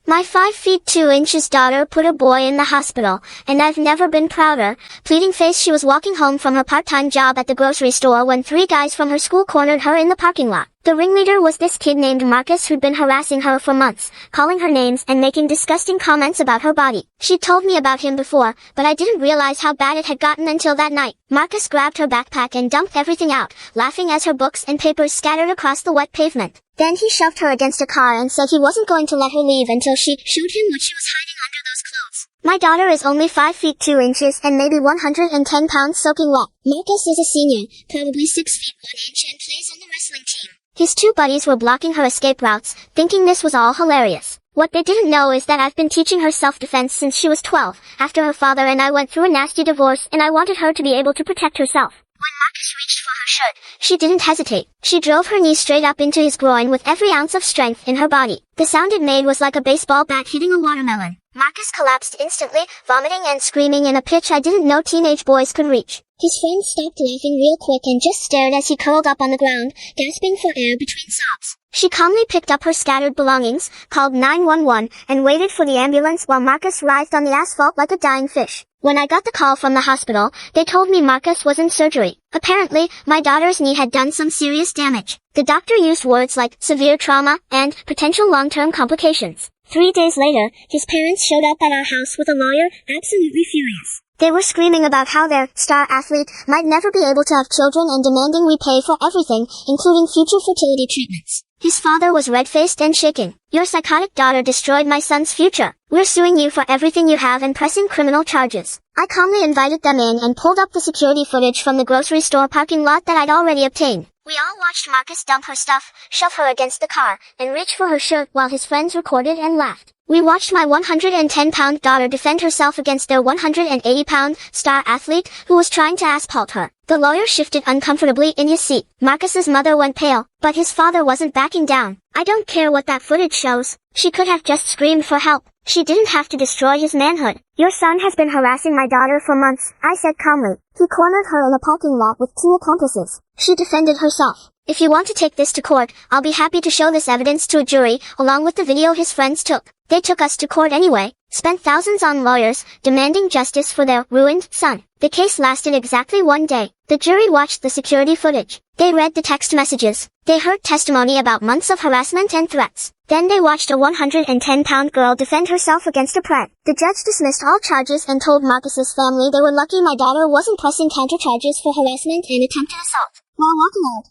My 5 feet 2 inches daughter put a boy in the hospital, and I've never been prouder. Pleading face, she was walking home from her part-time job at the grocery store when 3 guys from her school cornered her in the parking lot. The ringleader was this kid named Marcus who'd been harassing her for months, calling her names and making disgusting comments about her body. She'd told me about him before, but I didn't realize how bad it had gotten until that night. Marcus grabbed her backpack and dumped everything out, laughing as her books and papers scattered across the wet pavement. Then he shoved her against a car and said he wasn't going to let her leave until she showed him what she was hiding under those clothes. My daughter is only 5 feet 2 inches and maybe 110 pounds soaking wet. Marcus is a senior, probably 6 feet 1 inch, and plays on the wrestling team. His 2 buddies were blocking her escape routes, thinking this was all hilarious. What they didn't know is that I've been teaching her self-defense since she was 12, after her father and I went through a nasty divorce, and I wanted her to be able to protect herself. When Marcus reached for her shirt, she didn't hesitate. She drove her knee straight up into his groin with every ounce of strength in her body. The sound it made was like a baseball bat hitting a watermelon. Marcus collapsed instantly, vomiting and screaming in a pitch I didn't know teenage boys could reach. His friend stopped laughing real quick and just stared as he curled up on the ground, gasping for air between sobs. She calmly picked up her scattered belongings, called 911, and waited for the ambulance while Marcus writhed on the asphalt like a dying fish. When I got the call from the hospital, they told me Marcus was in surgery. Apparently, my daughter's knee had done some serious damage. The doctor used words like severe trauma and potential long-term complications. 3 days later, his parents showed up at our house with a lawyer, absolutely furious. They were screaming about how their star athlete might never be able to have children and demanding we pay for everything, including future fertility treatments. His father was red-faced and shaking. Your psychotic daughter destroyed my son's future. We're suing you for everything you have and pressing criminal charges. I calmly invited them in and pulled up the security footage from the grocery store parking lot that I'd already obtained. We all watched Marcus dump her stuff, shove her against the car, and reach for her shirt while his friends recorded and laughed. We watched my 110-pound daughter defend herself against their 180-pound star athlete who was trying to assault her. The lawyer shifted uncomfortably in his seat. Marcus's mother went pale, but his father wasn't backing down. I don't care what that footage shows. She could have just screamed for help. She didn't have to destroy his manhood. Your son has been harassing my daughter for months, I said calmly. He cornered her in a parking lot with 2 accomplices. She defended herself. If you want to take this to court, I'll be happy to show this evidence to a jury, along with the video his friends took. They took us to court anyway, spent thousands on lawyers, demanding justice for their ruined son. The case lasted exactly 1 day. The jury watched the security footage. They read the text messages. They heard testimony about months of harassment and threats. Then they watched a 110-pound girl defend herself against a prank. The judge dismissed all charges and told Marcus's family they were lucky my daughter wasn't pressing countercharges for harassment and attempted assault. While walking out,